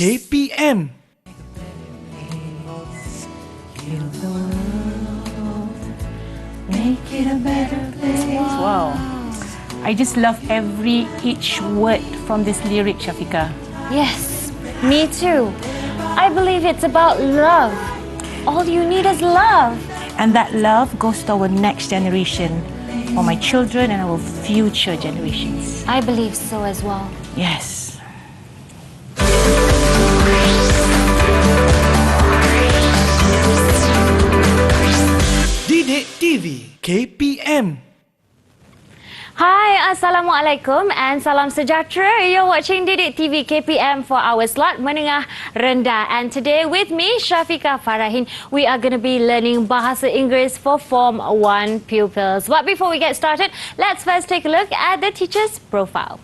KPM. Heal the world, make it a better place. Wow. I just love each word from this lyric, Shafika. Yes, me too. I believe it's about love. All you need is love. And that love goes to our next generation, for my children and our future generations. I believe so as well. Yes. Didik TV KPM. Hi, Assalamualaikum and salam sejahtera. You're watching Didik TV KPM for our slot Menengah Rendah. And today with me, Shafika Farahin, we are going to be learning Bahasa Inggeris for Form 1 pupils. But before we get started, let's first take a look at the teacher's profile.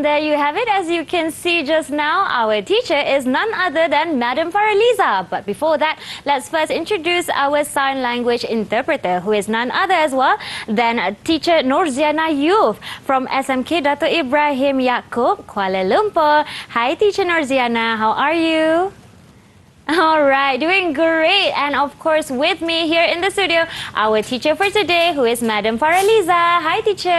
There you have it. As you can see just now, our teacher is none other than Madam Faraliza. But before that, let's first introduce our sign language interpreter, who is none other as well than teacher Nurziana Youth from SMK Dato' Ibrahim Yaakob, Kuala Lumpur. Hi, teacher Nurziana. How are you? All right, doing great. And of course, with me here in the studio, our teacher for today, who is Madam Faraliza. Hi, teacher.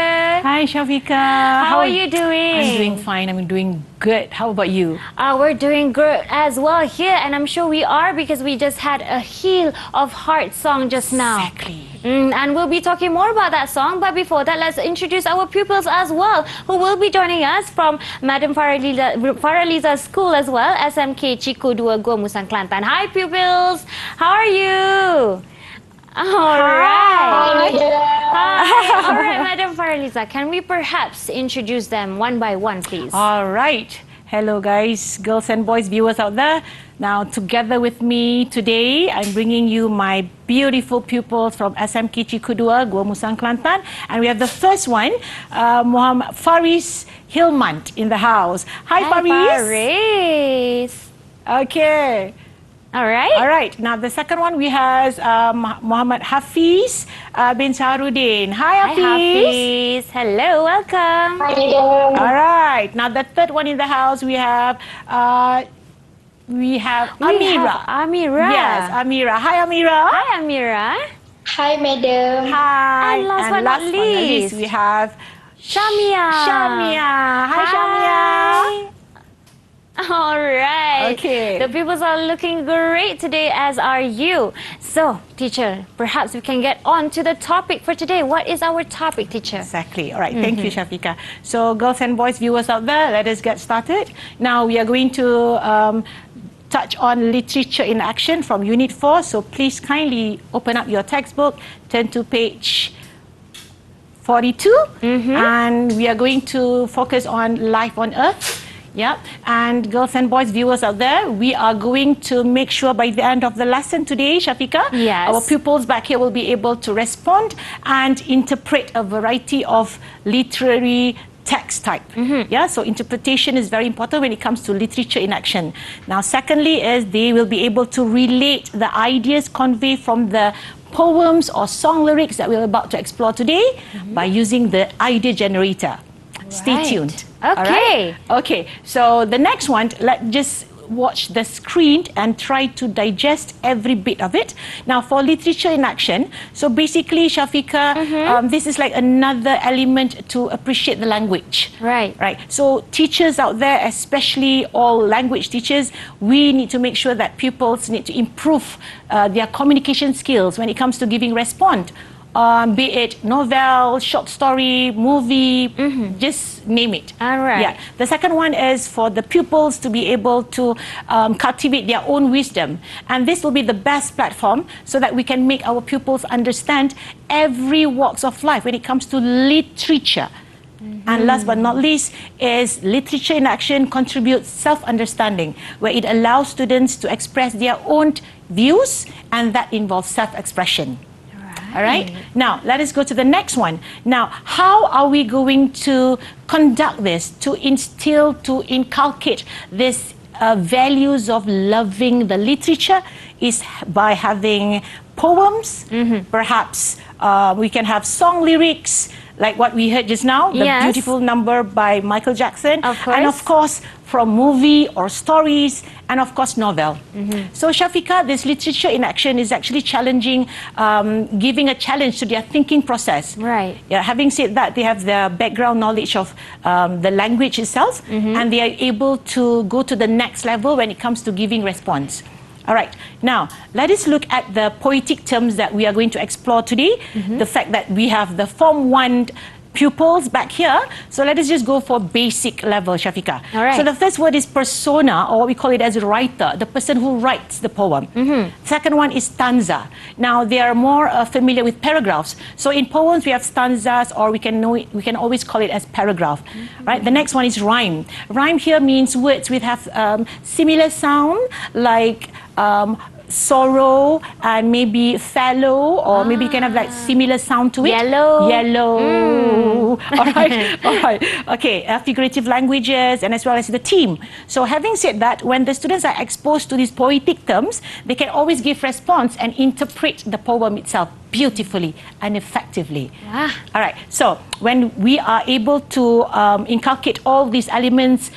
Hi, Shafika. How are you doing? I'm doing fine. I'm doing good. How about you? We're doing good as well here, and I'm sure we are because we just had a Heal of Heart song just now. Exactly. And we'll be talking more about that song, but before that, let's introduce our pupils as well, who will be joining us from Madam Faraliza's school as well, SMK Ciku 2 Gua Musang Kelantan. Hi, pupils. How are you? All right. Hi. All right, Madam Faraliza, can we perhaps introduce them one by one, please? All right. Hello, guys, girls and boys, viewers out there. Now, together with me today, I'm bringing you my beautiful pupils from SMK Ciku 2 Gua Musang Kelantan. And we have the first one, Muhammad Faris Hilmant in the house. Hi, Faris. Okay. All right. All right. Now, the second one, we have Muhammad Hafiz bin Sarudin. Hi, Hafiz. Hi, Hafiz. Hello, welcome. Hi, all right. Now, the third one in the house, we have Amira. Amira. Yes, Amira. Hi, Amira. Hi, Amira. Hi, madam. Hi. And last but not least, we have Shamia. Hi, Shamia. All right. Okay. The pupils are looking great today, as are you. So, teacher, perhaps we can get on to the topic for today. What is our topic, teacher? Exactly. All right. Thank you, Shafika. So, girls and boys, viewers out there, let us get started. Now, we are going to touch on literature in action from Unit 4. So, please kindly open up your textbook, turn to page 42, and we are going to focus on life on Earth. Yeah, and girls and boys, viewers out there, we are going to make sure by the end of the lesson today, Shafika, our pupils back here will be able to respond and interpret a variety of literary text type. Yeah, so interpretation is very important when it comes to literature in action. Now, secondly, is they will be able to relate the ideas conveyed from the poems or song lyrics that we're about to explore today by using the idea generator. Stay tuned. Okay. Right? Okay. So the next one, let's just watch the screen and try to digest every bit of it. Now, for literature in action, so basically, Shafika, this is like another element to appreciate the language. Right. Right. So teachers out there, especially all language teachers, we need to make sure that pupils need to improve their communication skills when it comes to giving response. Be it novel, short story, movie, just name it. All right. Yeah. The second one is for the pupils to be able to cultivate their own wisdom. And this will be the best platform so that we can make our pupils understand every walks of life when it comes to literature. And last but not least is literature in action contributes self-understanding, where it allows students to express their own views, and that involves self-expression. All right. Now, let us go to the next one. Now, how are we going to conduct this, to instill, to inculcate this values of loving the literature? Is by having poems, perhaps we can have song lyrics, like what we heard just now, the beautiful number by Michael Jackson. Of course. And of course, from movie or stories, and of course, novel. So Shafiqa, this literature in action is actually challenging, giving a challenge to their thinking process. Right. Yeah, having said that, they have the background knowledge of the language itself, and they are able to go to the next level when it comes to giving response. All right, now let us look at the poetic terms that we are going to explore today. The fact that we have the Form 1 pupils back here. So let us just go for basic level, Shafiqa. All right. So the first word is persona, or what we call it as a writer, the person who writes the poem. Second one is stanza. Now they are more familiar with paragraphs. So in poems we have stanzas, or we can always call it as paragraph. Right. The next one is rhyme. Rhyme here means words which have similar sound, like sorrow and maybe fallow, or maybe kind of like similar sound to it. Yellow. All right. Okay, figurative languages, and as well as the theme. So having said that, when the students are exposed to these poetic terms, they can always give response and interpret the poem itself beautifully and effectively. All right, so when we are able to inculcate all these elements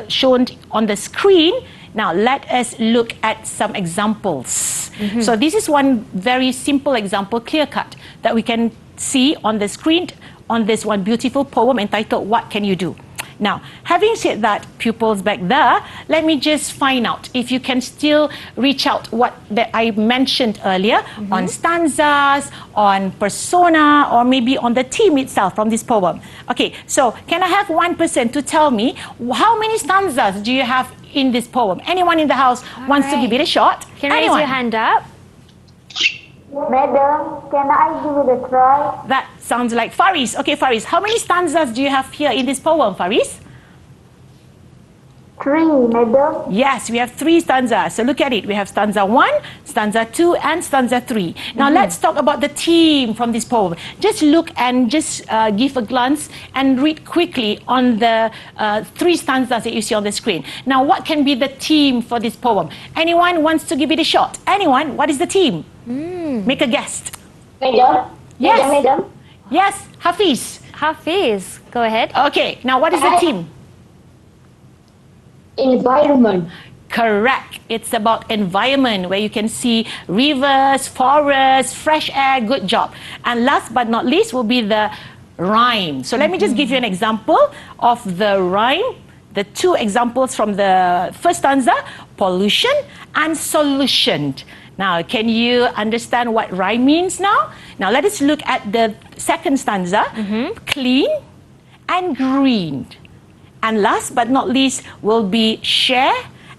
shown on the screen, now let us look at some examples. So this is one very simple example, clear cut, that we can see on the screen on this one beautiful poem entitled What Can You Do? Now, having said that, pupils back there, let me just find out if you can still reach out what that I mentioned earlier on stanzas, on persona, or maybe on the theme itself from this poem. Okay, so can I have one person to tell me how many stanzas do you have in this poem? Anyone in the house wants to give it a shot? Can you raise your hand up? Madam, can I give it a try? That sounds like Faris. Okay, Faris, how many stanzas do you have here in this poem, Faris? 3, Madam. Yes, we have 3 stanzas. So look at it. We have stanza 1, stanza 2, and stanza 3. Now let's talk about the theme from this poem. Just look and just give a glance and read quickly on the 3 stanzas that you see on the screen. Now, what can be the theme for this poem? Anyone wants to give it a shot? Anyone? What is the theme? Make a guess. Madam. Yes. Madam. Yes, Hafiz. Hafiz, go ahead. Okay, now what is the theme? Environment. Correct. It's about environment, where you can see rivers, forests, fresh air. Good job. And last but not least will be the rhyme. So let me just give you an example of the rhyme. The 2 examples from the first stanza, pollution and solution. Now, can you understand what rhyme means now? Now, let us look at the second stanza, clean and green. And last but not least will be share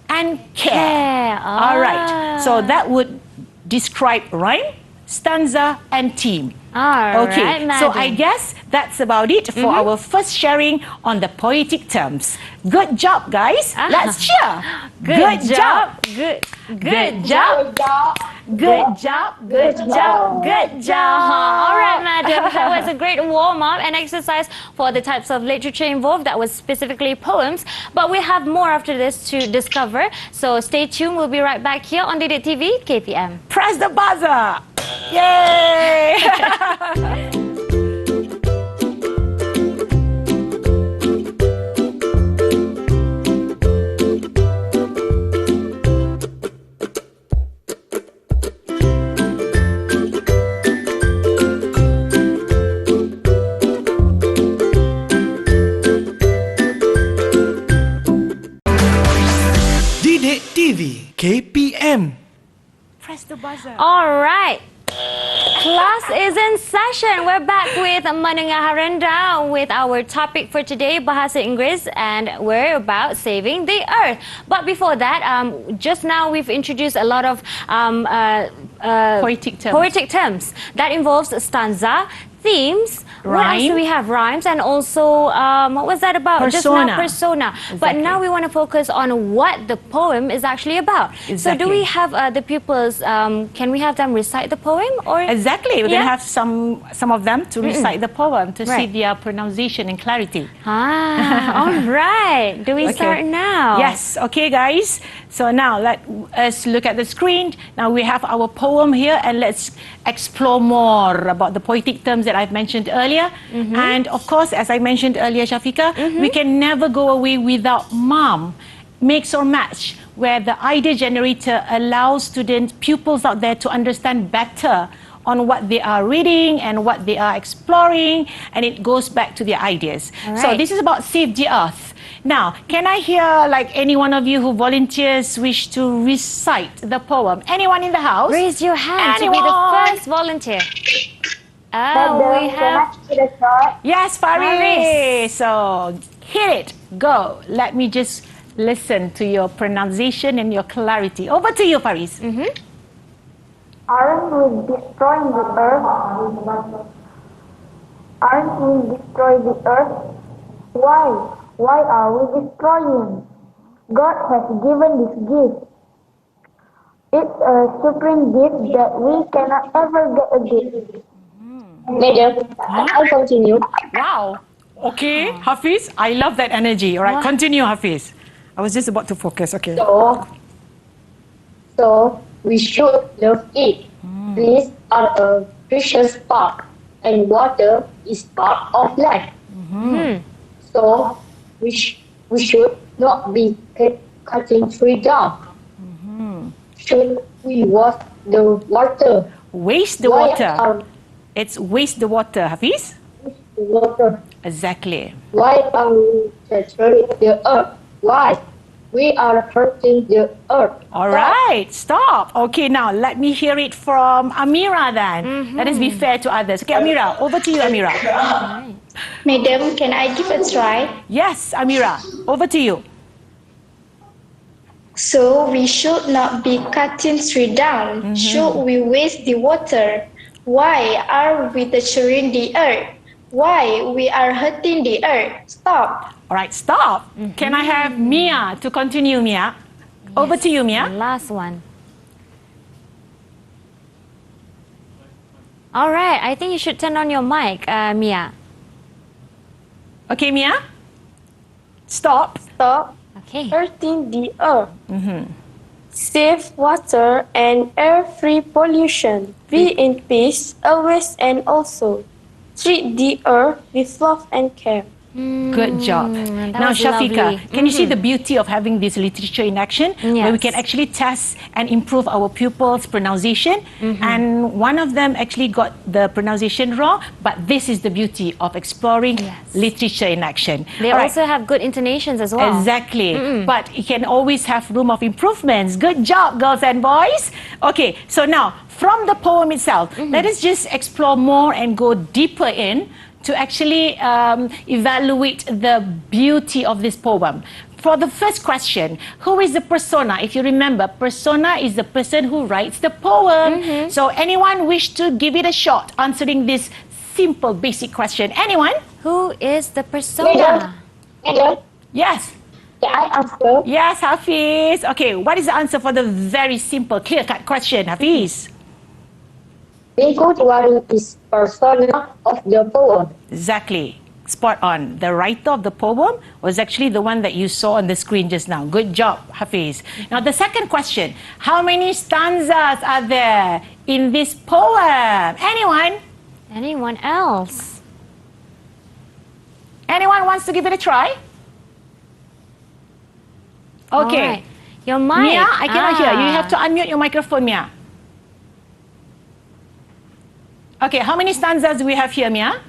and care. All right. So that would describe rhyme, stanza, and theme. Okay, so I guess that's about it for our first sharing on the poetic terms. Good job, guys. Let's cheer. Good job. Good job. Good job. Good job. Good job. All right, madam. That was a great warm-up and exercise for the types of literature involved. That was specifically poems. But we have more after this to discover. So stay tuned. We'll be right back here on Didik TV, KPM. Press the buzzer. Yay! Didik TV KPM. Press the buzzer. All right. Class is in session. We're back with Menengah Rendah with our topic for today, Bahasa Inggeris, and we're about saving the earth. But before that, just now we've introduced a lot of Poetic terms. That involves stanza, themes, what else do Rhyme. we have? Rhymes, and also, what was that about? Just Persona. now, persona. But Exactly. now we want to focus on what the poem is actually about. So do we have the pupils, can we have them recite the poem? Or Exactly. We're going Yeah. to have some of them to recite the poem to see Right. their pronunciation and clarity. all right. Do we start now? Yes. Okay, guys. So now let us look at the screen. Now we have our poem here, and let's explore more about the poetic terms that I've mentioned earlier. And of course, as I mentioned earlier, Shafiqa, we can never go away without MOM, mix or match, where the idea generator allows students, pupils out there to understand better on what they are reading and what they are exploring, and it goes back to their ideas. So right. this is about Save the Earth. Now, can I hear like any one of you who volunteers wish to recite the poem? Anyone in the house? Raise your hand to be the Anyone? first volunteer. Madam, We can have... I give it a try? Yes, Faris. Faris. So, hit it. Go. Let me just listen to your pronunciation and your clarity. Over to you, Faris. Aren't we destroying the earth? Aren't we destroying the earth? Why? Why are we destroying? God has given this gift. It's a supreme gift that we cannot ever get again. Madam, I'll continue. Wow. Okay, Hafiz, I love that energy. All right, continue, Hafiz. I was just about to focus. Okay. So we should love it. Trees are a precious part, and water is part of life. So we should not be cutting trees down. Should we waste the water? Waste the Why water. are It's waste the water, Hafiz. the water? Exactly. Why are we destroying the earth? Why? We are hurting the earth. All right, stop. Okay, now let me hear it from Amira then. Let us be fair to others. Okay, Amira, over to you, Amira. Madam, can I give a try? Yes, Amira, over to you. So we should not be cutting trees down. Should we waste the water? Why are we destroying the earth? Why we are hurting the earth? Stop. All right, stop. Can I have Mia to continue, Mia? Over to you, Mia. Last one. All right, I think you should turn on your mic, Mia. Okay, Mia. Stop. Stop Okay. hurting the earth. Save water and air-free pollution. Be in peace always and also. Treat the earth with love and care. Good job. that Now, was Shafiqa, lovely. can you see the beauty of having this literature in action, where we Yes. can actually test and improve our pupils' pronunciation? And one of them actually got the pronunciation wrong, but this is the beauty of exploring literature in action. They All right. also have good intonations as well. Exactly. But it can always have room of improvements. Good job, girls and boys. Okay, so now from the poem itself, let us just explore more and go deeper in to actually evaluate the beauty of this poem. For the first question, who is the persona? If you remember, persona is the person who writes the poem. So anyone wish to give it a shot answering this simple, basic question? Anyone? Who is the persona? Madam, Yes. can I answer? Yes, Hafiz. Okay, what is the answer for the very simple, clear-cut question, Hafiz? Binti is persona of the poem. Exactly. Spot on. The writer of the poem was actually the one that you saw on the screen just now. Good job, Hafiz. Now, the second question. How many stanzas are there in this poem? Anyone? Anyone else? Anyone wants to give it a try? Okay. All right. Your mic. Mia, I cannot hear. You have to unmute your microphone, Mia. Okay, how many stanzas do we have here, Mia?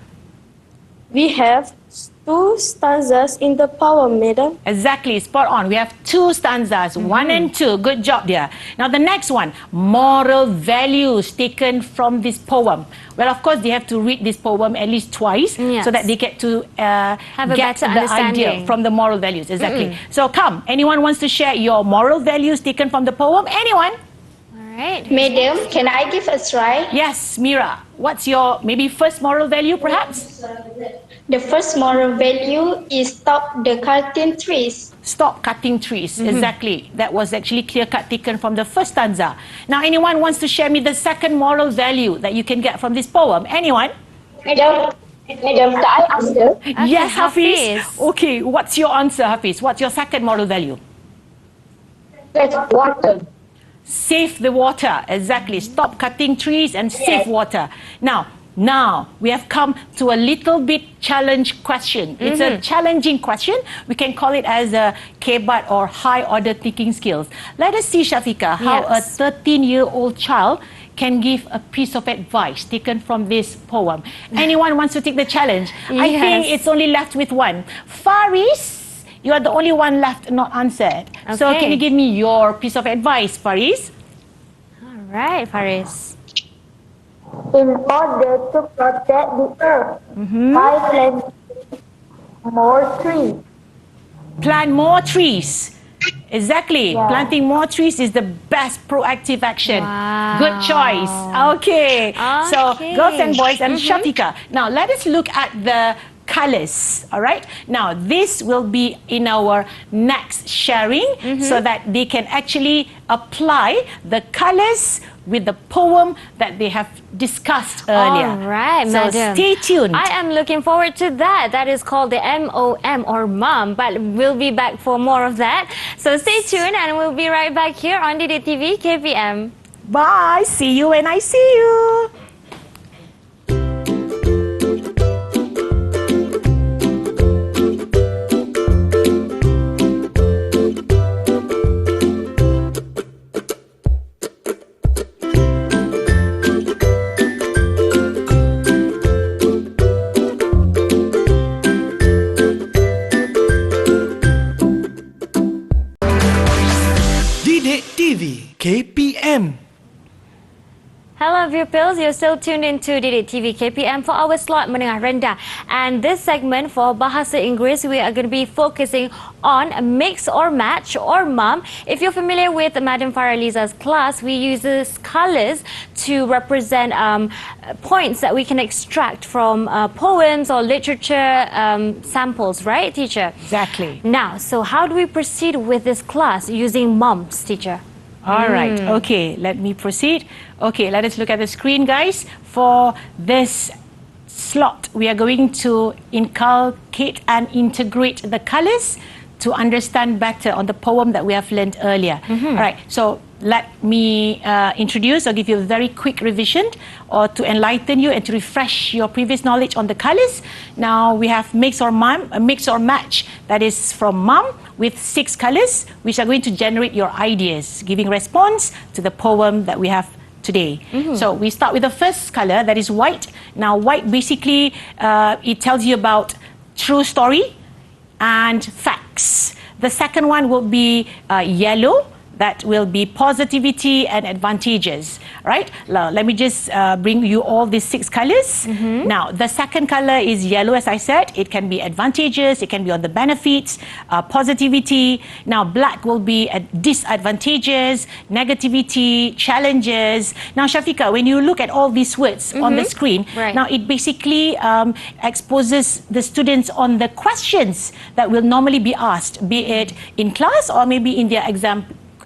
We have 2 stanzas in the poem, madam. Exactly, spot on. We have 2 stanzas, 1 and 2. Good job, dear. Now the next one, moral values taken from this poem. Well, of course, they have to read this poem at least twice Yes. so that they get to Have a get better the idea understanding. from the moral values. Exactly. So come, anyone wants to share your moral values taken from the poem? Anyone? All right. Madam, can I give a try? Yes, Mira. What's your maybe first moral value, perhaps? The first moral value is stop the cutting trees. Stop cutting trees. Exactly. That was actually clear-cut taken from the first stanza. Now, anyone wants to share me the second moral value that you can get from this poem? Anyone? Madam, can I answer? Yes, Hafiz. Hafiz. Okay, what's your answer, Hafiz? What's your second moral value? That's water. Save the water. Exactly. Stop cutting trees and save water. Now, we have come to a little bit challenge question. It's a challenging question. We can call it as a KBAT or high order thinking skills. Let us see, Shafiqah, how a 13-year-old child can give a piece of advice taken from this poem. Anyone wants to take the challenge? I think it's only left with one. Faris, you are the only one left not answered. So can you give me your piece of advice, Faris? All right, Faris. In order to protect the earth, by planting more trees. Plant more trees. Exactly. Planting more trees is the best proactive action. Wow. Good choice. Okay. So, girls and boys and Shafiqah. Now, let us look at the colors. All right. Now, this will be in our next sharing so that they can actually apply the colors with the poem that they have discussed earlier. All right, so madam. stay tuned. I am looking forward to that. That is called the MOM or mom, but we'll be back for more of that. So stay tuned and we'll be right back here on Didik TV KPM. Bye. See you when I see you. Didik TV KPM. Hello pupils, you're still tuned into Didik TV KPM for our slot Menengah Rendah. And this segment for Bahasa Inggeris, we are going to be focusing on mix or match or mum. If you're familiar with Madam Faraliza's class, we use these colours to represent points that we can extract from poems or literature samples, right, teacher? Exactly. Now, so how do we proceed with this class using mums, teacher? All right. Okay, let me proceed. Okay, let us look at the screen, guys. For this slot, we are going to inculcate and integrate the colors to understand better on the poem that we have learned earlier. All right, so let me introduce or give you a very quick revision or to enlighten you and to refresh your previous knowledge on the colors. Now we have mix or match, that is from mum, with 6 colors, which are going to generate your ideas, giving response to the poem that we have today. So we start with the first color, that is white. Now white basically, it tells you about true story and facts. The second one will be yellow. That will be positivity and advantages, right? Let me just bring you all these 6 colors. Now, the second color is yellow, as I said. It can be advantages, it can be on the benefits, positivity. Now, black will be disadvantages, negativity, challenges. Now, Shafiqah, when you look at all these words on the screen, now it basically exposes the students on the questions that will normally be asked, be it in class or maybe in their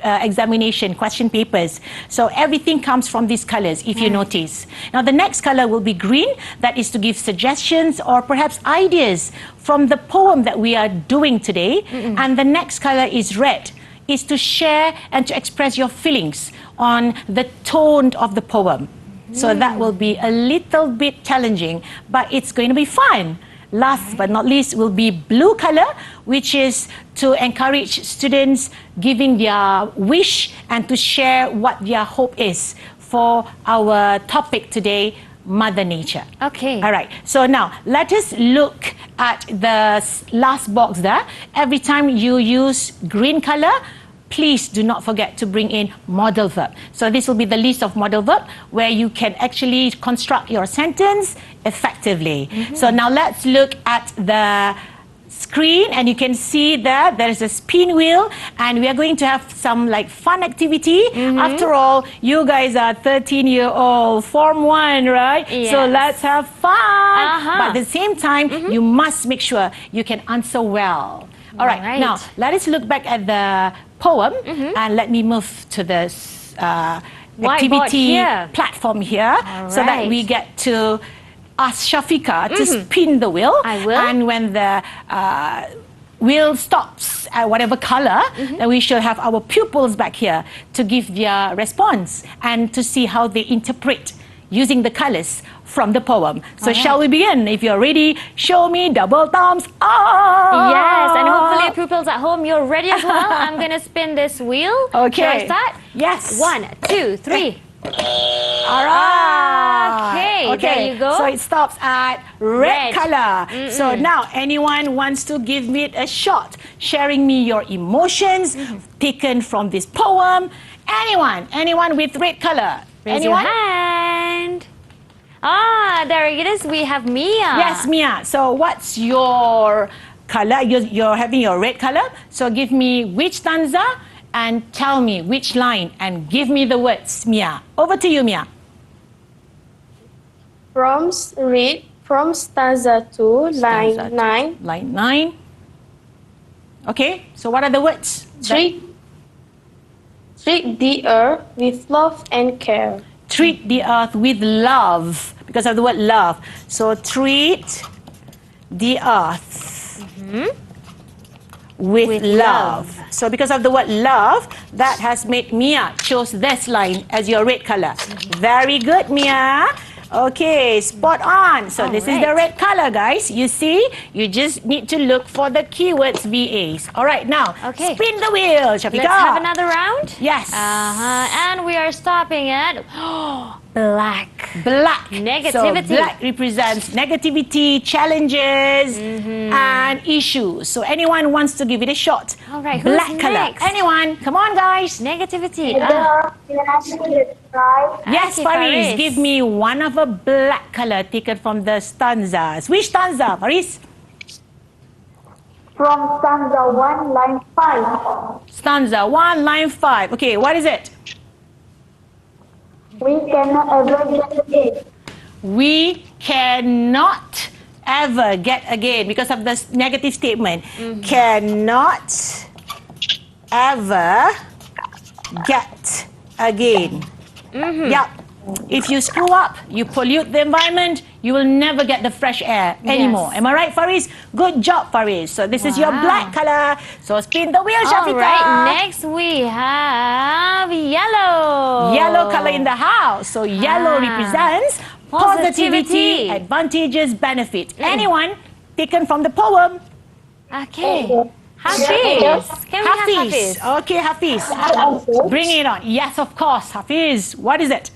examination question papers. So everything comes from these colors, if you notice. Now the next color will be green. That is to give suggestions or perhaps ideas from the poem that we are doing today. And the next color is red. Is to share and to express your feelings on the tone of the poem. So that will be a little bit challenging, but it's going to be fun. Last but not least will be blue color, which is to encourage students giving their wish and to share what their hope is for our topic today, Mother Nature. Okay. All right. So now let us look at the last box there. Every time you use green color, please do not forget to bring in modal verb. So this will be the list of modal verb where you can actually construct your sentence effectively. So now let's look at the screen, and you can see that there is a spin wheel, and we are going to have some like fun activity. After all, you guys are 13-year-old Form 1, right? So let's have fun. But at the same time, you must make sure you can answer well. All right. Now let us look back at the poem, and let me move to this activity platform here, so that we get to ask Shafika to spin the wheel. I will. And when the wheel stops at whatever color, then we should have our pupils back here to give their response and to see how they interpret using the colors from the poem. So shall we begin? If you're ready, show me double thumbs up. Yes, and hopefully pupils at home, you're ready as well. I'm going to spin this wheel. Okay. Shall I start? Yes. 1, 2, 3. All right. Okay, there you go. So it stops at red Red. color. So now, anyone wants to give me a shot, sharing me your emotions taken from this poem? Anyone with red color? Raise Anyone? your hand. There it is. We have Mia. Yes, Mia. So what's your color? You're having your red color. So give me which stanza and tell me which line and give me the words, Mia. Over to you, Mia. Read from stanza 2, line 9. Line 9. Okay, so what are the words? Treat the earth with love and care. Treat the earth with love, because of the word love. So treat the earth with love. So because of the word love, that has made Mia chose this line as your red color. Very good, Mia. Okay, spot on. So this is the red color, guys. You see, you just need to look for the keywords VAs. All right, now spin the wheel, Shafika. Let's have another round. Yes. And we are stopping at black. Black. Negativity. So black represents negativity, challenges, and issues. So anyone wants to give it a shot? All right, who's black color. next? Anyone? Come on, guys. Negativity. Yes, Faris. Give me one of a black color taken from the stanzas. Which stanza, Faris? From stanza 1, line 5. Stanza 1, line 5. Okay, what is it? We cannot ever get again. We cannot ever get again, because of this negative statement. Cannot ever get again. Yep. If you screw up, you pollute the environment, you will never get the fresh air anymore. Am I right, Faris? Good job, Faris. So this is your black color. So spin the wheel, Shafika. All right, next we have yellow. Yellow color in the house. So yellow represents positivity, advantages, benefit. Anyone taken from the poem? Okay. Hafiz. Can we have Hafiz? Okay, Hafiz. Bring it on. Yes, of course. Hafiz, what is it?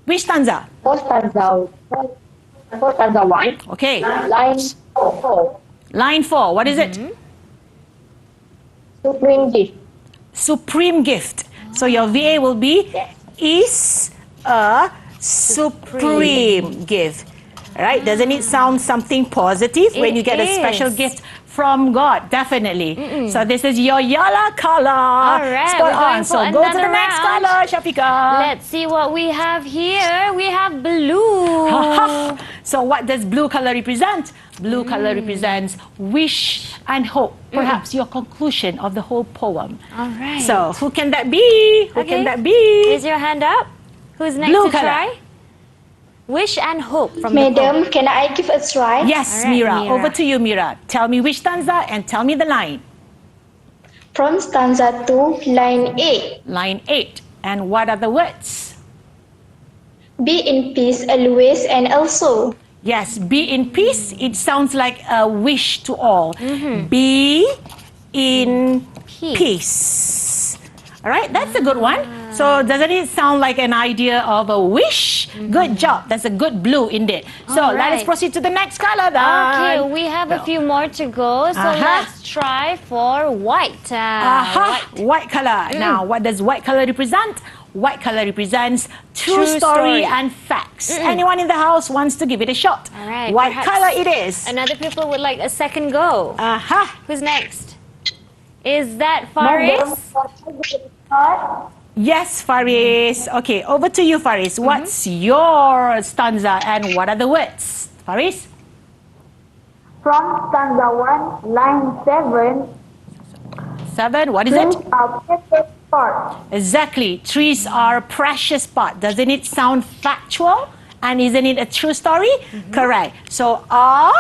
Which stanza? For stanza 1. Okay. Line 4. Line 4. What is it? Supreme gift. Supreme gift. So your VA will be is a supreme gift. Right? Doesn't it sound something positive when you get a special gift from God? Definitely. So this is your yellow color. All right, spot we're going on. for So go to the another next round. color, Shafika. Let's see what we have here. We have blue. So what does blue color represent? Blue color represents wish and hope. Perhaps your conclusion of the whole poem. All right. So who can that be? Who can that be? Raise your hand up. Who's next Blue to color. try? Wish and hope from the poem. Madam, can I give a try? Yes, All right, Mira. Mira. Over to you, Mira. Tell me which stanza and tell me the line. From stanza 2, line 8. Line 8. And what are the words? Be in peace always and also. Yes, be in peace. It sounds like a wish to all. Be in peace. All right, that's a good one. So doesn't it sound like an idea of a wish? Good job. That's a good blue indeed. So All let us right. proceed to the next color then. Okay, we have a few more to go. So let's try for white. White color. Now, what does white color represent? White color represents true True story story. and facts. Anyone in the house wants to give it a shot? All right, White perhaps color it is. Another pupil would like a second go. Aha. Who's next? Is that Faris? Yes, Faris. Okay, over to you, Faris. What's your stanza and what are the words? Faris? From stanza 1, line 7, 7, what is it? trees are precious part. Exactly. Trees are a precious part. Doesn't it sound factual? And isn't it a true story? Correct. So are,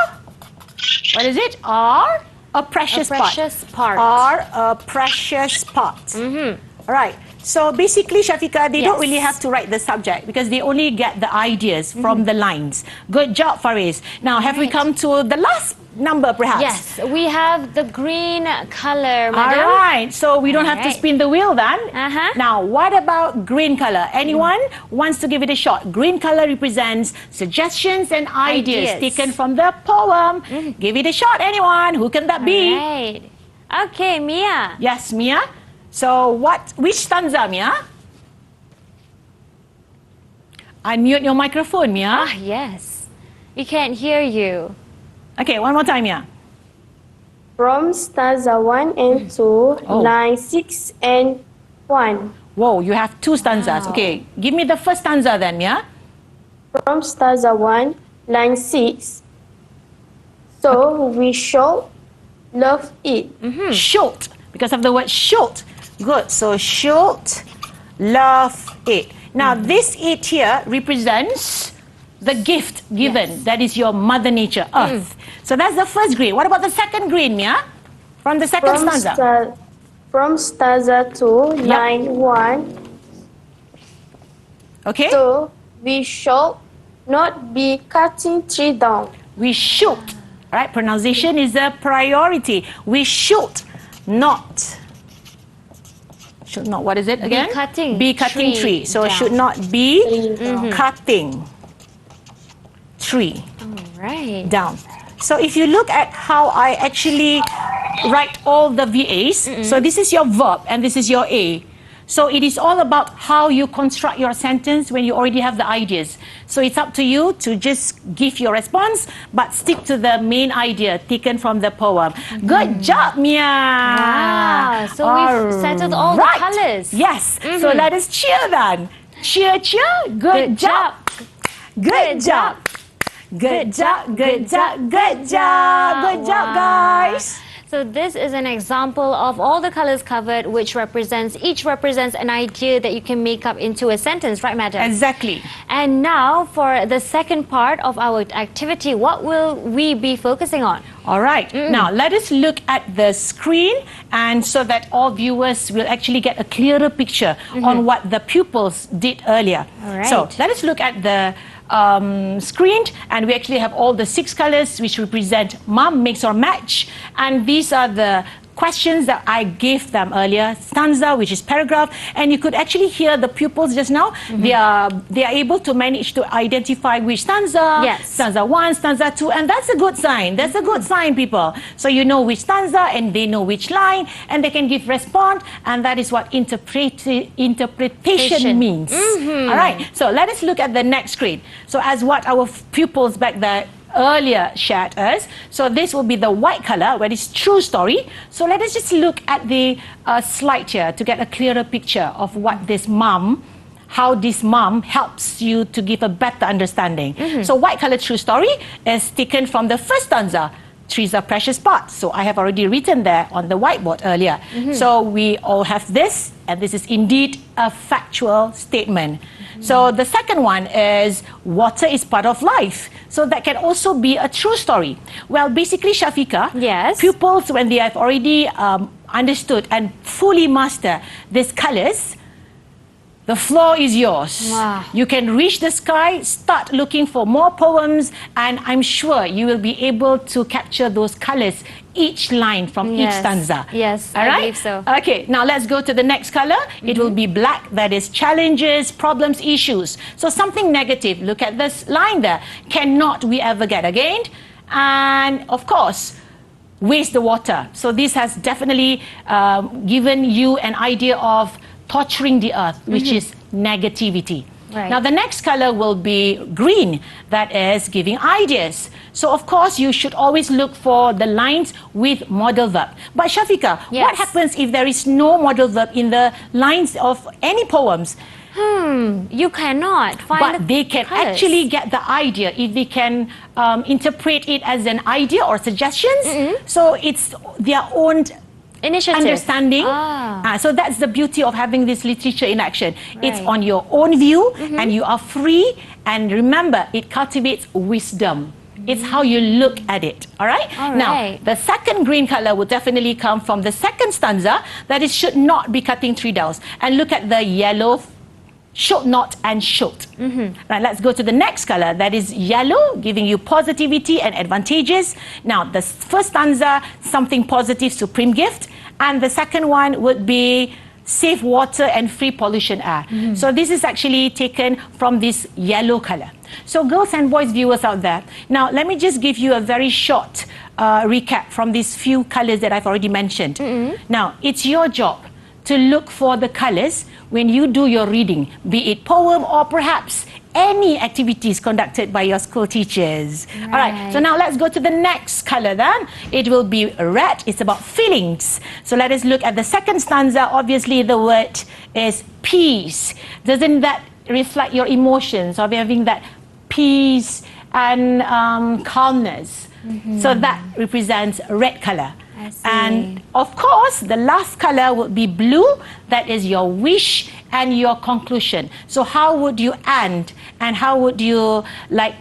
what is it? Are a precious, precious part. Are a precious part. All right. So basically, Shafiqah, they don't Yes. really have to write the subject because they only get the ideas from the lines. Good job, Faris. Now, have we Right. come to the last number, perhaps? Yes, we have the green color, madam. All right, so we don't have to Alright. spin the wheel then. Uh-huh. Now, what about green color? Anyone wants to give it a shot? Green color represents suggestions and ideas Ideas. taken from the poem. Give it a shot, anyone. Who can that be? Right. Okay, Mia. Yes, Mia. So, which stanza, Mia? Unmute your microphone, Mia. Ah, yes. We can't hear you. Okay, one more time, Mia. From stanza 1 and 2, Oh. line 6 and 1. Whoa, you have 2 stanzas. Wow. Okay, give me the first stanza then, Mia. From stanza 1, line 6. So we shall love it. Should, because of the word should. Good. So should love it. Now this it here represents the gift given. That is your mother nature, earth. So that's the first green. What about the second green, Mia? From the second stanza. From stanza 2, line 1. Okay. So we shall not be cutting tree down. We should. All right. Pronunciation is a priority. We should not. Should not. What is it again? Be cutting tree. tree So down. should not be cutting tree Right. down. So if you look at how I actually write all the VAs, so this is your verb and this is your A. So it is all about how you construct your sentence when you already have the ideas. So it's up to you to just give your response, but stick to the main idea taken from the poem. Good job, Mia! Wow, so we've settled all the Alright. colours. Yes, so let us cheer then. Cheer, cheer. Good job. Good job. Good job, good job, good job. Good job, guys. So this is an example of all the colors covered, which each represents an idea that you can make up into a sentence, right, madam? Exactly. And now for the second part of our activity, what will we be focusing on? All right. Now, let us look at the screen and so that all viewers will actually get a clearer picture on what the pupils did earlier. All right. So, let us look at the screen, and we actually have all the 6 colors which represent mum, mix or match, and these are the questions that I gave them earlier. Stanza, which is paragraph, and you could actually hear the pupils just now. They are able to manage to identify which stanza, Yes. stanza 1, stanza 2, and that's a good sign. That's a good sign, people. So you know which stanza and they know which line, and they can give response, and that is what interpretation means. All right. So let us look at the next screen. So as what our pupils back there earlier shared us. So this will be the white color where it's true story. So let us just look at the slide here to get a clearer picture of what this mum, how this mum helps you to give a better understanding. So white color true story is taken from the first stanza. Trees are precious parts. So I have already written there on the whiteboard earlier. So we all have this, and this is indeed a factual statement. So the second one is water is part of life. So that can also be a true story. Well, basically, Shafiqah, Yes. pupils, when they have already understood and fully master these colors, the floor is yours. Wow. You can reach the sky, start looking for more poems, and I'm sure you will be able to capture those colors, each line from each Yes. stanza. Yes, All I right? believe so. Okay, now let's go to the next color. It will be black, that is challenges, problems, issues. So something negative, look at this line there. Cannot we ever get again? And of course, waste the water. So this has definitely given you an idea of torturing the earth, which is negativity. Right. Now, the next color will be green, that is giving ideas. So, of course, you should always look for the lines with modal verb. But Shafiqa, Yes. what happens if there is no modal verb in the lines of any poems? You cannot find But they can colours. actually get the idea if they can interpret it as an idea or suggestions. So, it's their own Initiative. understanding. So that's the beauty of having this literature in action. It's Right. on your own view and you are free. And remember, it cultivates wisdom. It's how you look at it. All right? All Now, right. the second green color would definitely come from the second stanza, that is should not be cutting three downs. And look at the yellow, should not and should. Right, let's go to the next color, that is yellow, giving you positivity and advantages. Now, the first stanza, something positive, supreme gift. And the second one would be safe water and free pollution air. So this is actually taken from this yellow color. So girls and boys viewers out there, now let me just give you a very short recap from these few colors that I've already mentioned. Now, it's your job to look for the colors when you do your reading, be it poem or perhaps any activities conducted by your school teachers. All right, so now let's go to the next color then. It will be red. It's about feelings. So let us look at the second stanza. Obviously, the word is peace. Doesn't that reflect your emotions of having that peace and calmness? So that represents red color. I see. And of course, the last color would be blue. That is your wish and your conclusion. So how would you end and how would you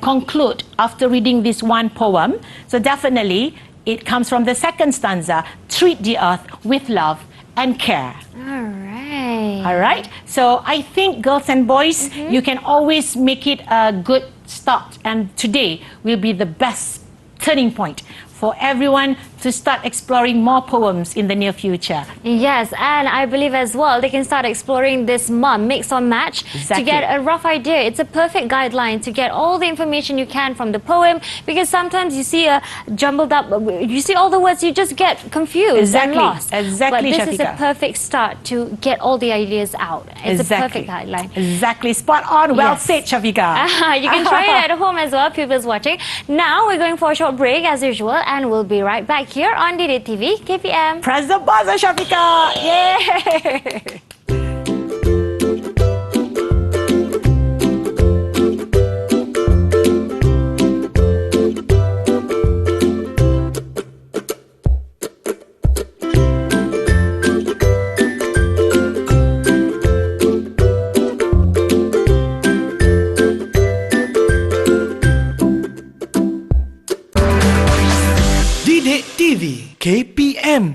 conclude after reading this one poem? So definitely, it comes from the second stanza, treat the earth with love and care. All right. All right. So I think girls and boys, you can always make it a good start. And today will be the best turning point for everyone to start exploring more poems in the near future. Yes, and I believe as well they can start exploring this mix or match Exactly. to get a rough idea. It's a perfect guideline to get all the information you can from the poem, because sometimes you see a jumbled up, you see all the words, you just get confused Exactly. and lost. Exactly, But this is a Shafiqa. perfect start to get all the ideas out. It's a perfect guideline. Exactly. Spot on. Well Yes. said, Shafiqa. You can try it at home as well, pupils watching. Now we're going for a short break as usual, and we'll be right back here on DD TV, KPM. Press the buzzer, Shafiqa. Yay! Didik TV KPM.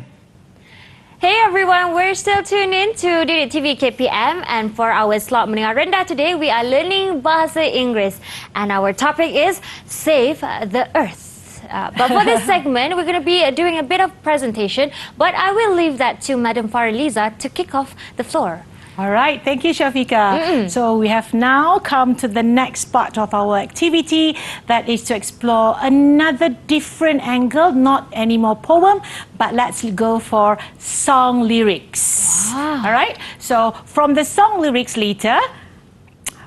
Hey everyone, we're still tuned in to DD TV KPM, and for our slot Menengah Rendah today, we are learning Bahasa Inggeris, and our topic is Save the Earth. But for this segment, we're going to be doing a bit of presentation, but I will leave that to Madam Faraliza to kick off the floor. All right, thank you, Shafiqa. So we have now come to the next part of our activity, that is to explore another different angle, not any more poem, but let's go for song lyrics. Wow. All right, so from the song lyrics later,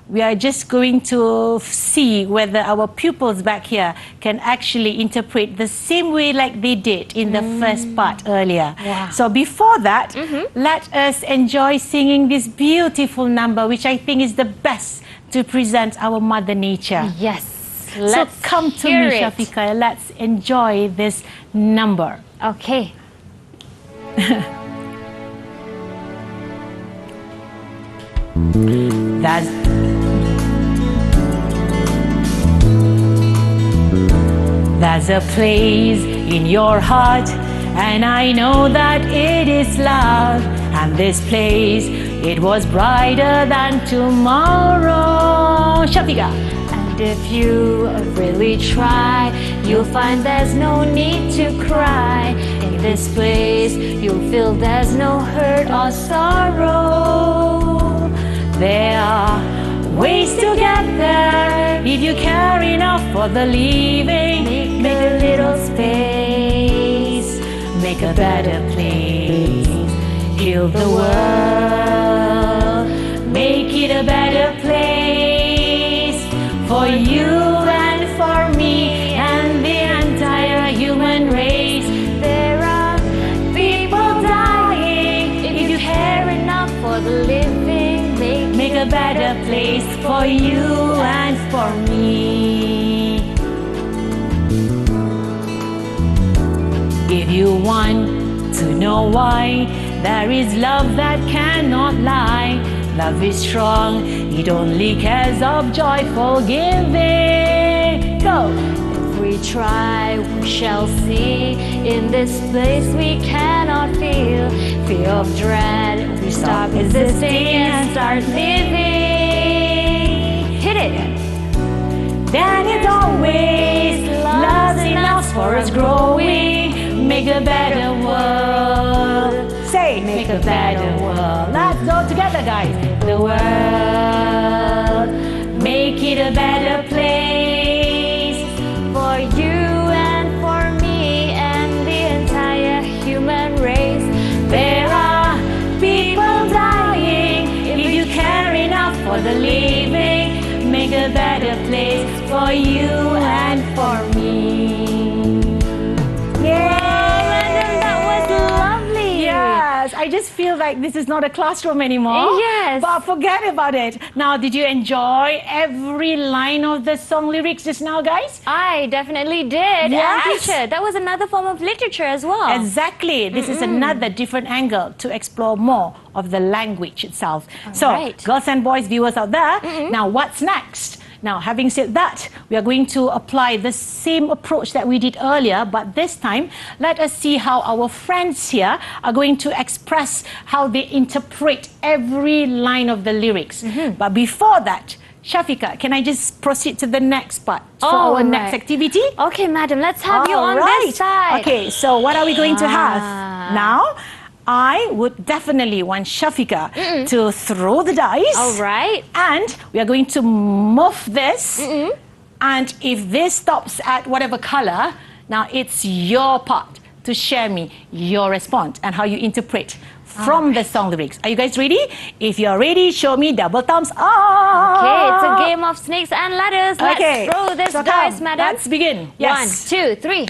we are just going to see whether our pupils back here can actually interpret the same way like they did in the first part earlier. Wow. So before that, let us enjoy singing this beautiful number, which I think is the best to present our Mother Nature. Yes, So let's come to hear me, it. Shafiqa. Let's enjoy this number. Okay. There's a place in your heart, and I know that it is love. And this place, it was brighter than tomorrow. Shafiqa. And if you really try, you'll find there's no need to cry. In this place, you'll feel there's no hurt or sorrow. There are ways to get there if you care enough for the living. Make a little space, Make a better place. Heal the world. make it a better place for you and for me and the entire human race. There are people dying. If you care enough for the living, Make a better place for you and for me. If you want to know why, there is love that cannot lie. Love is strong, it only cares of joyful giving. Go! If we try, we shall see. In this place we cannot feel fear of dread. We stop resisting and start living. Hit it! Then it's always love's enough for us growing. Make a better world. Say, make a better world. Let's go together, guys. The world, make it a better place For you and for me and the entire human race. There are people dying. If you care enough for the living, make a better place for you and for me. Yes, I just feel like this is not a classroom anymore. Yes. But forget about it. Now, did you enjoy every line of the song lyrics just now, guys? I definitely did. Yes. And teacher, that was another form of literature as well. Exactly. This is another different angle to explore more of the language itself. So, right. girls and boys, viewers out there, now what's next? Now, having said that, we are going to apply the same approach that we did earlier, but this time, let us see how our friends here are going to express how they interpret every line of the lyrics. But before that, Shafiqah, can I just proceed to the next part for our All next right. activity? Okay, madam, let's have you on this side. Okay, so what are we going to have? Now, I would definitely want Shafiqah to throw the dice. All right. And we are going to move this. And if this stops at whatever color, now it's your part to share me your response and how you interpret from the song lyrics. Are you guys ready? If you're ready, show me double thumbs up. Okay, it's a game of snakes and ladders. Okay. Let's throw this So dice, come, madam. let's begin. Yes. 1, 2, 3.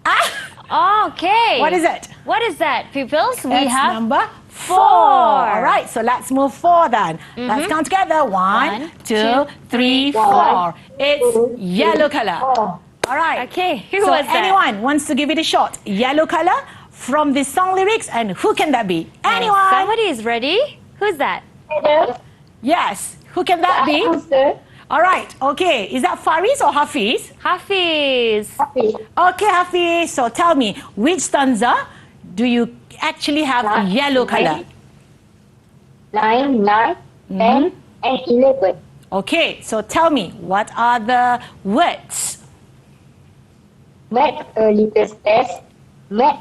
Ah, Okay. what is it? What is that, pupils? We It's have number 4. 4. All right, so let's move 4 then. Let's count together. 1, 2, 3, 4. It's yellow color. All right. Okay, who so was that? anyone wants to give it a shot? Yellow color from the song lyrics, and who can that be? Anyone? Somebody is ready. Who's that? Yes. Who can that be? Answer. All right. Okay. Is that Faris or Hafiz? Hafiz. Okay, Hafiz. So tell me, which stanza do you actually have a yellow color? 9, 10, and 11. Okay. So tell me, what are the words? Make a little space. Make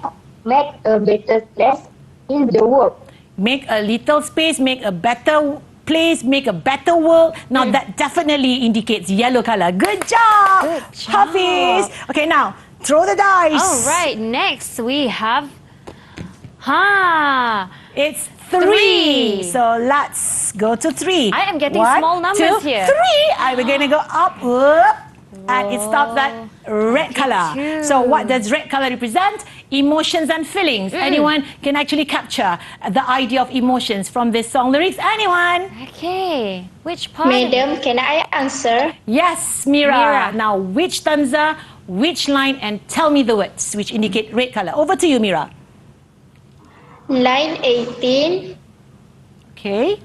a better place in the world. Make a little space, make a better place, make a better world. Now that definitely indicates yellow color. Good job, Good job. Hafiz. Okay, now throw the dice. All right, next we have... It's 3. So let's go to 3. I am getting 1, small numbers 2, here. 3. And we're going to go up, whoop, and it stops at red color. So what does red color represent? Emotions and feelings. Anyone can actually capture the idea of emotions from this song lyrics? Anyone? Okay, which part? Madam, can I answer? Yes, Mira. Mira. Now, which stanza, which line, and tell me the words which indicate red color. Over to you, Mira. Line 18. Okay.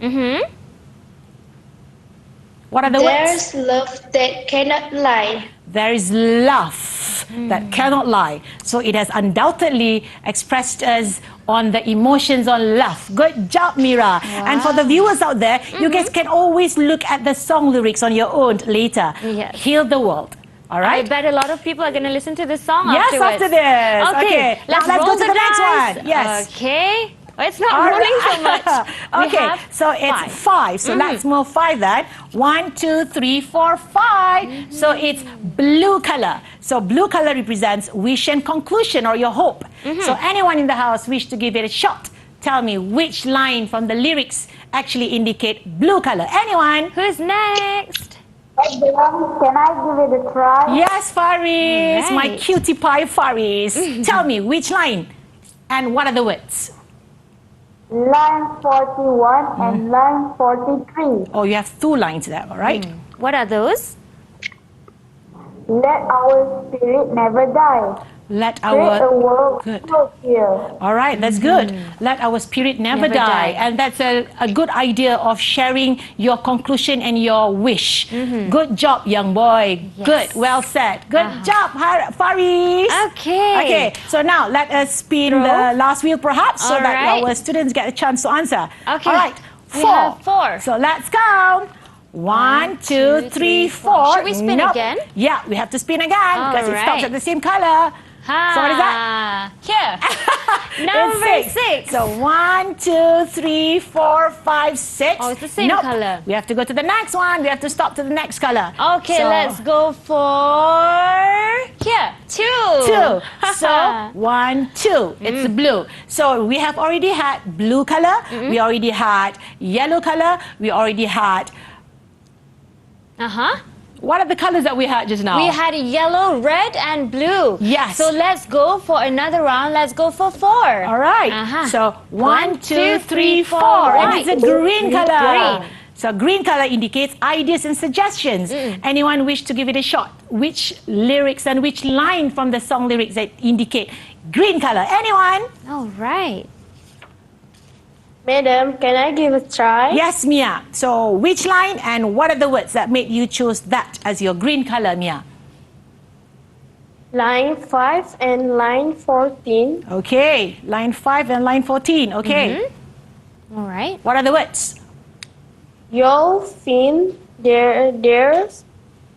What are the words? There's love that cannot lie. There is love that cannot lie. So it has undoubtedly expressed us on the emotions on love. Good job, Mira. And for the viewers out there, you guys can always look at the song lyrics on your own later. Yes. Heal the world. All I right? bet a lot of people are going to listen to this song Yes, afterwards. after this. Okay. Let's Now let's roll go to the next dice. one. Yes. Okay. Oh, it's not All rolling right. so much. We Okay, have so it's 5. 5. So let's move 5 then. 1, 2, 3, 4, 5. So it's blue color. So blue color represents wish and conclusion or your hope. So anyone in the house wish to give it a shot, tell me which line from the lyrics actually indicate blue color. Anyone? Who's next? Madam, can I give it a try? Yes, Faris, my Right. cutie pie Faris. Tell me which line and what are the words? Line 41 and line 43. Oh, you have 2 lines there, all right? What are those? Let our spirit never die. Let Create a our... world Good. full of fear. All right, that's good. Let our spirit never, Never die. die. And that's a good idea of sharing your conclusion and your wish. Good job, young boy. Yes. Good, well said. Good job, Faris. Okay. Okay, so now let us spin Throw. the last wheel perhaps so All that right. our students get a chance to answer. Okay. All right, We 4. have 4. So let's count. 1, 2, 3, 4. Should we spin again? Yeah, we have to spin again because it stops Alright. at the same color. So what is that? Here. Number It's 6. So 1, 2, 3, 4, 5, 6. Oh, it's the same color. We have to go to the next one. We have to stop to the next color. Okay, So, let's go for here. 2. 2. So 1, 2. It's blue. So we have already had blue color. We already had yellow color. We already had. What are the colors that we had just now? We had yellow, red, and blue. Yes. So let's go for another round. Let's go for 4. All right. So 1, 2, 3, 4. And it's a green color. Green. So green color indicates ideas and suggestions. Anyone wish to give it a shot? Which lyrics and which line from the song lyrics that indicate green color? Anyone? All right. Madam, can I give a try? Yes, Mia. So which line and what are the words that made you choose that as your green color, Mia? Line 5 and line 14. Okay. Line 5 and line 14. Okay. All right. What are the words? You'll find there's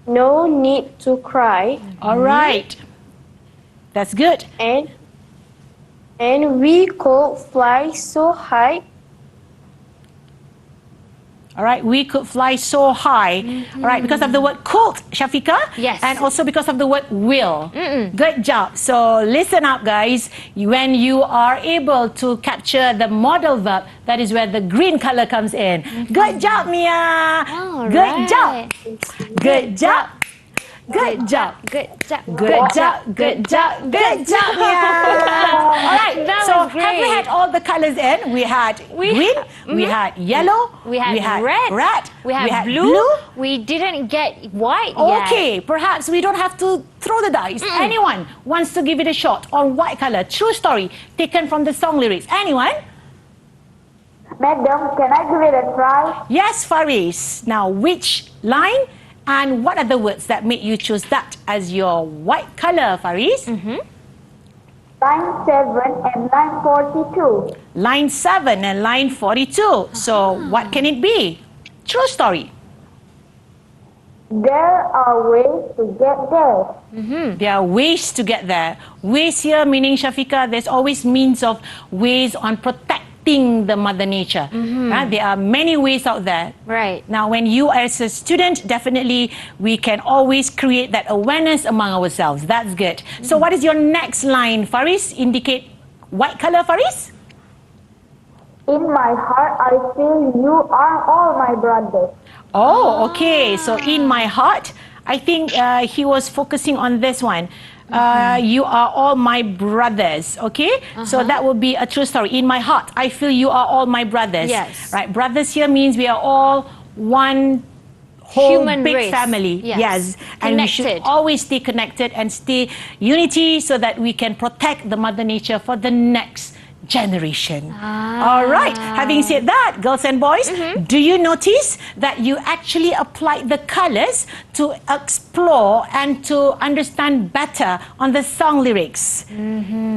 no need to cry, All right. That's good. and we could fly so high. All right, we could fly so high. All right, because of the word could, Shafika. Yes. And also because of the word will. Good job. So listen up, guys. When you are able to capture the modal verb, that is where the green color comes in. Good job, Mia. All Good right. job. Good job. Good job. Good job. Good job, good job, good job, yeah. All right, That so was have we great. had all the colors in? We had green, we had yellow, We had red. We had blue. We didn't get white yet. Okay, perhaps we don't have to throw the dice. Anyone wants to give it a shot on white color? True story taken from the song lyrics. Anyone? Madam, can I give it a try? Yes, Faris. Now, which line and what are the words that made you choose that as your white color, Faris? Line 7 and line 42. Line 7 and line 42. So, what can it be? True story. There are ways to get there. There are ways to get there. Ways here meaning, Shafika, there's always means of ways on protecting the mother nature. There are many ways out there. Right. Now, when you as a student, definitely we can always create that awareness among ourselves. That's good. So what is your next line, Faris? Indicate white color, Faris? In my heart, I feel you are all my brothers. Oh, okay. So in my heart, I think he was focusing on this one. You are all my brothers, okay? So that would be a true story. In my heart, I feel you are all my brothers. Yes. Right, brothers here means we are all one whole Human big race. family. Yes. And we should Connected. always stay connected and stay unity so that we can protect the mother nature for the next generation. All right. Having said that, girls and boys, do you notice that you actually applied the colors to explore and to understand better on the song lyrics?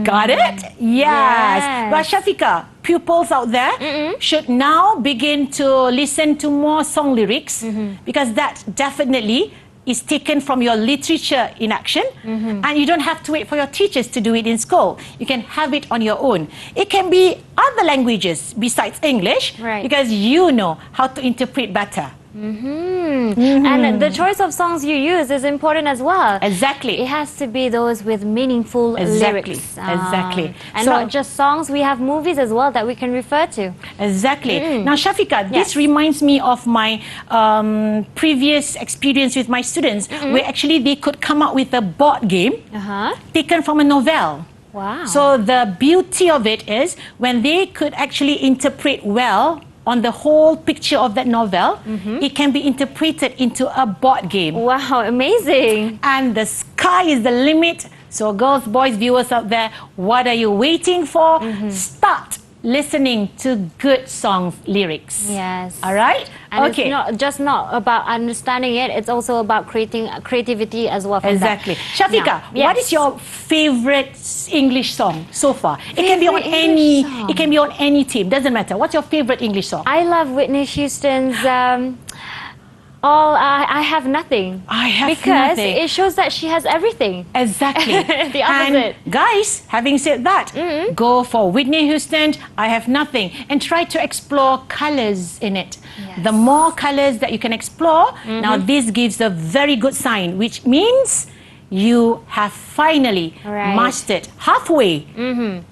Got it? Yes. But Shafika, pupils out there should now begin to listen to more song lyrics because that definitely is taken from your literature in action, and you don't have to wait for your teachers to do it in school. You can have it on your own. It can be other languages besides English, Right. because you know how to interpret better. And the choice of songs you use is important as well. Exactly. It has to be those with meaningful lyrics. Exactly. And So- not just songs, we have movies as well that we can refer to. Exactly. Now, Shafika, this Yes. reminds me of my previous experience with my students, where actually they could come up with a board game taken from a novel. Wow. So the beauty of it is when they could actually interpret well on the whole picture of that novel, it can be interpreted into a board game. Wow, amazing. And the sky is the limit. So girls, boys, viewers out there, what are you waiting for? Start listening to good songs lyrics. Yes. All right? And okay. it's not about understanding it, it's also about creating creativity as well. From Exactly. That. Shafika, Now, what yes. is your favorite English song so far? It can be on Favorite any English song? it can be on any team, doesn't matter. What's your favorite English song? I love Whitney Houston's I Have Nothing. I Have because Nothing. it shows that she has everything. Exactly. The opposite. And guys, having said that, go for Whitney Houston, I Have Nothing, and try to explore colors in it. Yes. The more colors that you can explore, now this gives a very good sign, which means you have finally Right. mastered halfway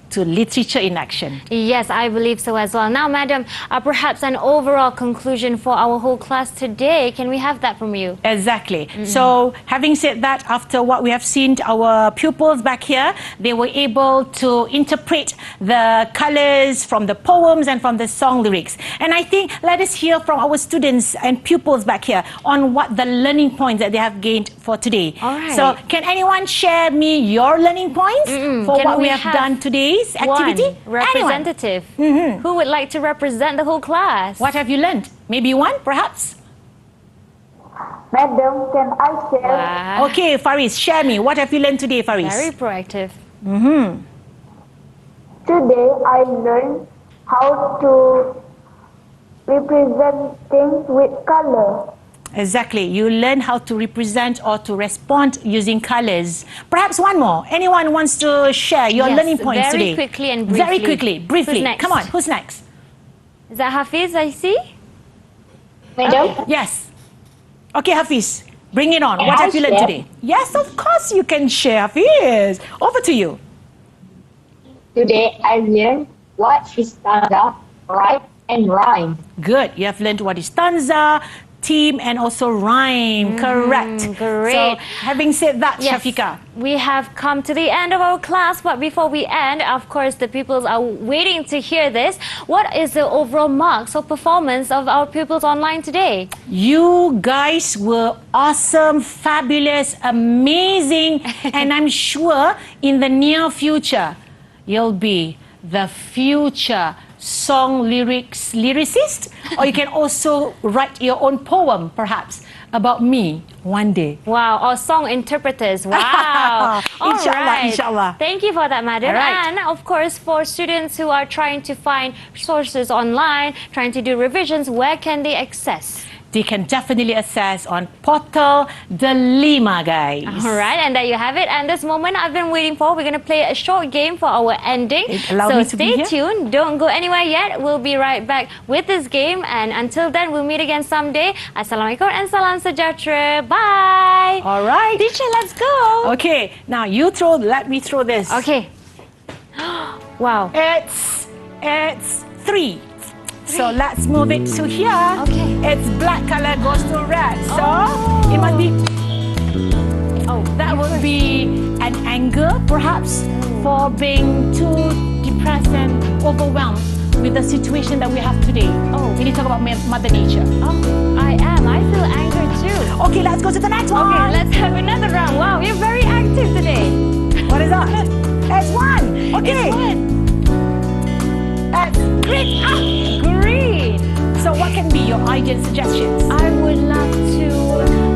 to literature in action. Yes, I believe so as well. Now, madam, perhaps an overall conclusion for our whole class today. Can we have that from you? Exactly. So, having said that, after what we have seen, our pupils back here, they were able to interpret the colors from the poems and from the song lyrics. And I think let us hear from our students and pupils back here on what the learning points that they have gained for today. All right. So, can anyone share me your learning points for Can what we we have have done today's activity? One representative. Who would like to represent the whole class? What have you learned? Maybe one, perhaps? Madam, can I share? Wow. Okay, Faris, share me. What have you learned today, Faris? Very proactive. Today I learned how to represent things with color. Exactly. You learn how to represent or to respond using colors. Perhaps one more. Anyone wants to share your Yes, learning points very today? quickly and Very briefly. quickly, briefly. Who's next? Come on, who's next? Is that Hafiz, I see? Madam, Yes. Okay, Hafiz, bring it on. Can What I have you learned share? today? Yes, of course you can share, Hafiz. Over to you. today I learned what is stanza, right, and rhyme. Good. You have learned what is stanza, theme, and also rhyme. Correct. great. So, having said that, Yes. Shafika, We have come to the end of our class, but before we end, of course, the pupils are waiting to hear this. What is the overall marks or performance of our pupils online today? you guys were awesome, fabulous, amazing, and I'm sure in the near future, you'll be the future song lyricist, or you can also write your own poem, perhaps, about me one day. Wow, or song interpreters. Wow. All Inshallah, right. inshallah. Thank you for that, madam. All right. And of course, for students who are trying to find sources online, trying to do revisions, where can they access? They can definitely access on Portal Delima, guys. All right, and there you have it. And this moment I've been waiting for, we're going to play a short game for our ending. Allow So me to be stay here. tuned. Don't go anywhere yet. We'll be right back with this game. And until then, we'll meet again someday. Assalamualaikum and salam sejahtera. Bye. All right. Teacher, let's go. Okay, now you throw, let me throw this. Okay. Wow. It's 3. So let's move it to here. Okay. It's black color goes to red. So it must be. Oh, that would be an anger, perhaps, for being too depressed and overwhelmed with the situation that we have today. Oh. We need to talk about Mother Nature. Oh, I am. I feel anger too. Okay, let's go to the next one. Okay, let's have another round. Wow, you're very active today. What is that? It's 1. Okay. It's one. That's green. Green. So what can be your ideas, suggestions? I would love to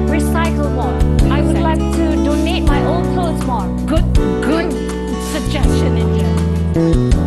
recycle more. I would like to donate my old clothes more. Good suggestion in here.